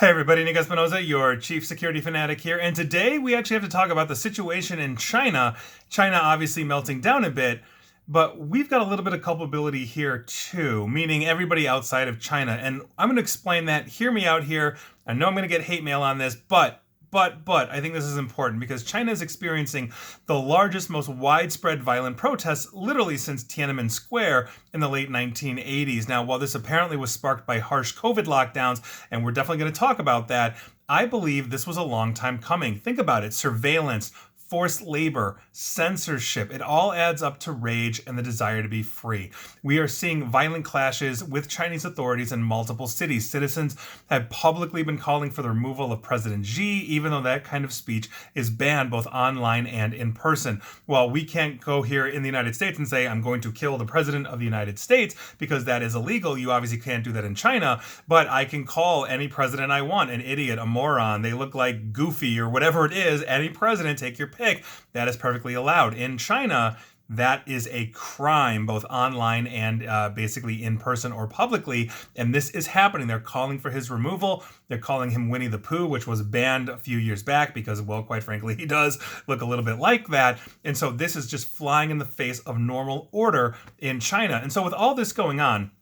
Hey everybody, Nick Espinosa, your chief security fanatic here, and today we actually have to talk about the situation in China. China obviously melting down a bit, but we've got a little bit of culpability here too, meaning everybody outside of China. And I'm going to explain that. Hear me out here. I know I'm going to get hate mail on this, but I think this is important because China is experiencing the largest, most widespread violent protests literally since Tiananmen Square in the late 1980s. Now, while this apparently was sparked by harsh COVID lockdowns, and we're definitely going to talk about that, I believe this was a long time coming. Think about it: surveillance, forced labor, censorship. It all adds up to rage and the desire to be free. We are seeing violent clashes with Chinese authorities in multiple cities. Citizens have publicly been calling for the removal of President Xi, even though that kind of speech is banned both online and in person. Well, we can't go here in the United States and say, I'm going to kill the president of the United States, because that is illegal. You obviously can't do that in China, but I can call any president I want an idiot, a moron. They look like Goofy or whatever it is. Any president, take your pick. That is perfectly allowed. In China, that is a crime, both online and basically in person or publicly. And this is happening. They're calling for his removal. They're calling him Winnie the Pooh, which was banned a few years back because, well, quite frankly, he does look a little bit like that. And so this is just flying in the face of normal order in China. And so with all this going on,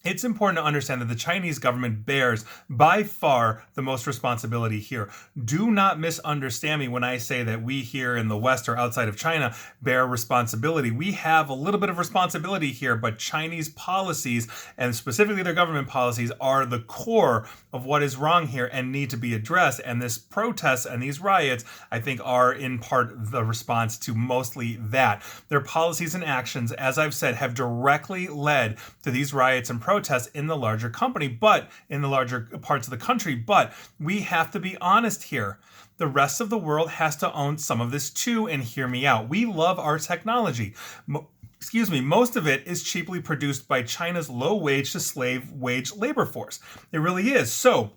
it's important to understand that the Chinese government bears by far the most responsibility here. Do not misunderstand me when I say that we here in the West or outside of China bear responsibility. We have a little bit of responsibility here, but Chinese policies, and specifically their government policies, are the core of what is wrong here and need to be addressed. And this protests and these riots, I think, are in part the response to mostly that. Their policies and actions, as I've said, have directly led to these riots and protests in the larger company, but in the larger parts of the country. But we have to be honest here. The rest of the world has to own some of this too, and hear me out. We love our technology. Most of it is cheaply produced by China's low-wage to slave-wage labor force. It really is. So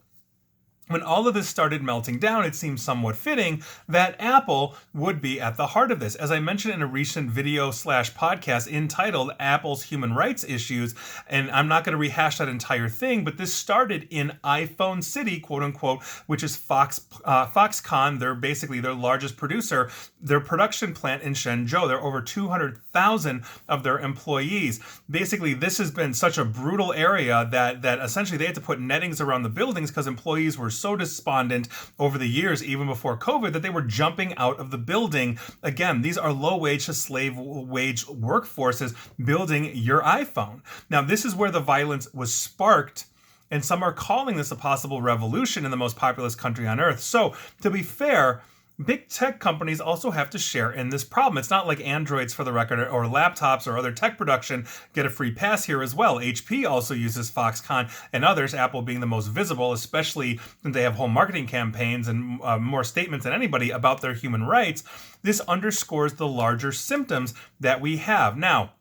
when all of this started melting down, it seemed somewhat fitting that Apple would be at the heart of this. As I mentioned in a recent video/podcast entitled Apple's Human Rights Issues, and I'm not going to rehash that entire thing, but this started in iPhone City, quote unquote, which is Foxconn. They're basically their largest producer. Their production plant in Shenzhou, there are over 200,000 of their employees. Basically, this has been such a brutal area that essentially they had to put nettings around the buildings because employees were so despondent over the years, even before COVID, that they were jumping out of the building. Again, these are low-wage to slave-wage workforces building your iPhone. Now, this is where the violence was sparked, and some are calling this a possible revolution in the most populous country on earth. So, to be fair, big tech companies also have to share in this problem. It's not like Androids, for the record, or laptops or other tech production get a free pass here as well. HP also uses Foxconn and others, Apple being the most visible, especially when they have whole marketing campaigns and more statements than anybody about their human rights. This underscores the larger symptoms that we have. Now,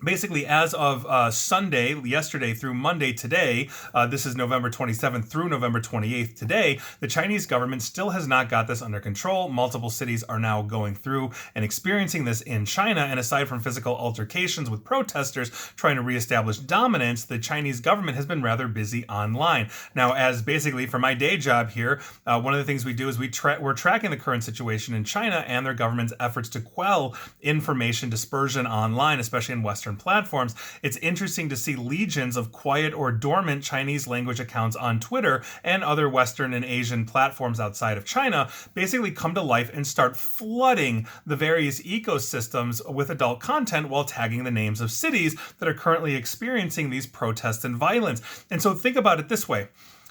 basically, as of Sunday, yesterday through Monday today, this is November 27th through November 28th today, the Chinese government still has not got this under control. Multiple cities are now going through and experiencing this in China. And aside from physical altercations with protesters trying to reestablish dominance, the Chinese government has been rather busy online. Now, as basically for my day job here, one of the things we do is we're tracking the current situation in China and their government's efforts to quell information dispersion online, especially in Western platforms. It's interesting to see legions of quiet or dormant Chinese language accounts on Twitter and other Western and Asian platforms outside of China basically come to life and start flooding the various ecosystems with adult content while tagging the names of cities that are currently experiencing these protests and violence. And so think about it this way.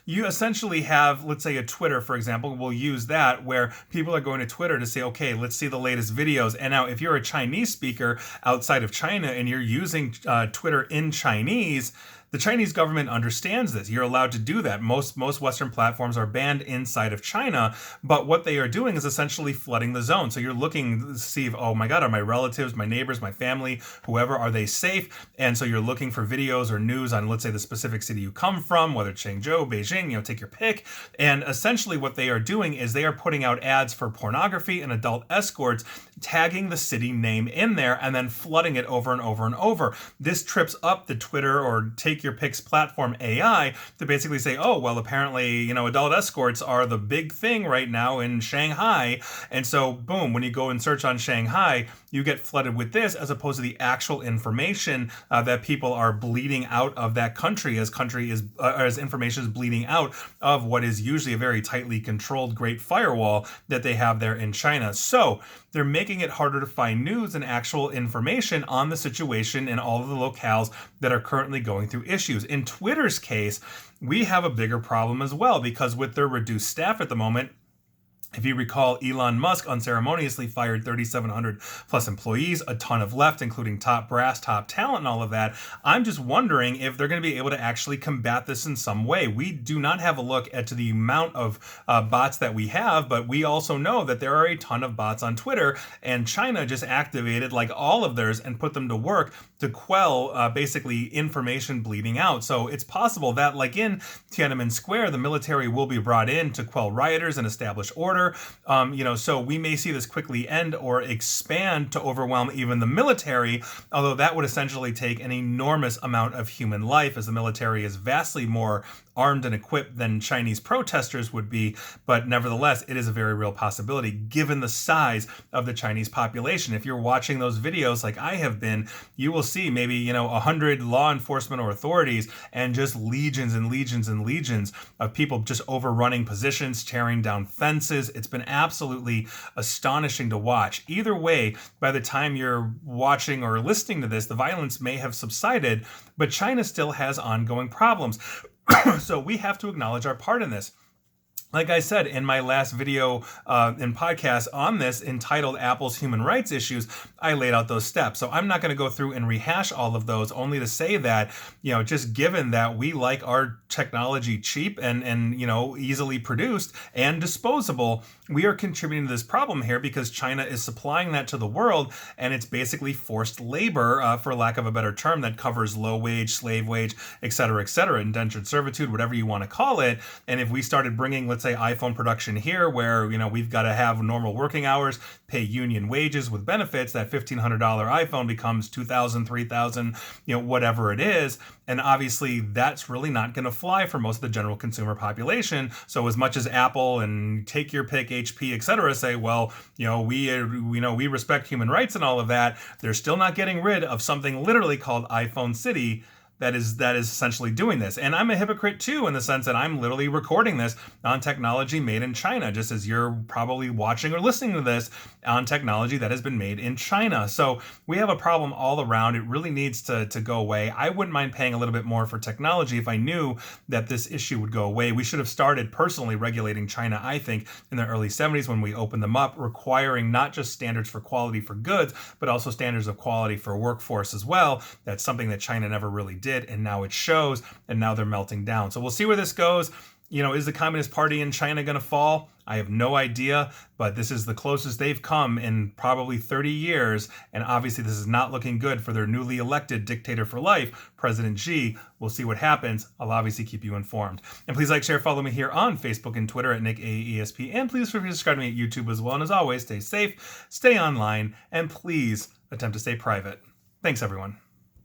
You essentially have, let's say, a Twitter, for example, we'll use that, where people are going to Twitter to say, okay, let's see the latest videos. And now if you're a Chinese speaker outside of China and you're using Twitter in Chinese, the Chinese government understands this. You're allowed to do that. Most Western platforms are banned inside of China, but what they are doing is essentially flooding the zone. So you're looking to see if, oh my God, are my relatives, my neighbors, my family, whoever, are they safe? And so you're looking for videos or news on, let's say, the specific city you come from, whether it's Chengzhou, Beijing, take your pick. And essentially what they are doing is they are putting out ads for pornography and adult escorts tagging the city name in there and then flooding it over and over and over. This trips up the Twitter or Take Your Pics platform AI to basically say, oh, well, apparently, adult escorts are the big thing right now in Shanghai. And so, boom, when you go and search on Shanghai, you get flooded with this as opposed to the actual information that people are bleeding out of that country as information is bleeding out of what is usually a very tightly controlled Great Firewall that they have there in China. So they're making it harder to find news and actual information on the situation in all of the locales that are currently going through issues. In Twitter's case, we have a bigger problem as well, because with their reduced staff at the moment, if you recall, Elon Musk unceremoniously fired 3,700 plus employees, a ton of left, including top brass, top talent, and all of that. I'm just wondering if they're going to be able to actually combat this in some way. We do not have a look at the amount of bots that we have, but we also know that there are a ton of bots on Twitter, and China just activated like all of theirs and put them to work to quell basically information bleeding out. So it's possible that, like in Tiananmen Square, the military will be brought in to quell rioters and establish order. So we may see this quickly end or expand to overwhelm even the military, although that would essentially take an enormous amount of human life, as the military is vastly more armed and equipped than Chinese protesters would be. But nevertheless, it is a very real possibility given the size of the Chinese population. If you're watching those videos like I have been, you will see maybe 100 law enforcement or authorities and just legions and legions and legions of people just overrunning positions, tearing down fences. It's been absolutely astonishing to watch. Either way, by the time you're watching or listening to this, the violence may have subsided, but China still has ongoing problems. So we have to acknowledge our part in this. Like I said in my last video and podcast on this, entitled Apple's Human Rights Issues, I laid out those steps. So I'm not going to go through and rehash all of those, only to say that, just given that we like our technology cheap and easily produced and disposable, we are contributing to this problem here because China is supplying that to the world, and it's basically forced labor, for lack of a better term, that covers low wage, slave wage, et cetera, indentured servitude, whatever you want to call it. And if we started bringing, let's say, iPhone production here, where we've got to have normal working hours, pay union wages with benefits, that $1,500 iPhone becomes $2,000, $3,000, whatever it is. And obviously that's really not going to fly for most of the general consumer population. So as much as Apple and Take Your Pic, HP, et cetera, say, well, we respect human rights and all of that, they're still not getting rid of something literally called iPhone City that is essentially doing this. And I'm a hypocrite too, in the sense that I'm literally recording this on technology made in China, just as you're probably watching or listening to this on technology that has been made in China. So we have a problem all around. It really needs to go away. I wouldn't mind paying a little bit more for technology if I knew that this issue would go away. We should have started personally regulating China, I think, in the early 70s when we opened them up, requiring not just standards for quality for goods, but also standards of quality for workforce as well. That's something that China never really did, and now it shows, and now they're melting down. So we'll see where this goes. Is the Communist Party in China going to fall? I have no idea, but this is the closest they've come in probably 30 years, and obviously this is not looking good for their newly elected dictator for life, President Xi. We'll see what happens. I'll obviously keep you informed. And please like, share, follow me here on Facebook and Twitter at NickAESP, and please feel free to subscribe to me at YouTube as well. And as always, stay safe, stay online, and please attempt to stay private. Thanks, everyone.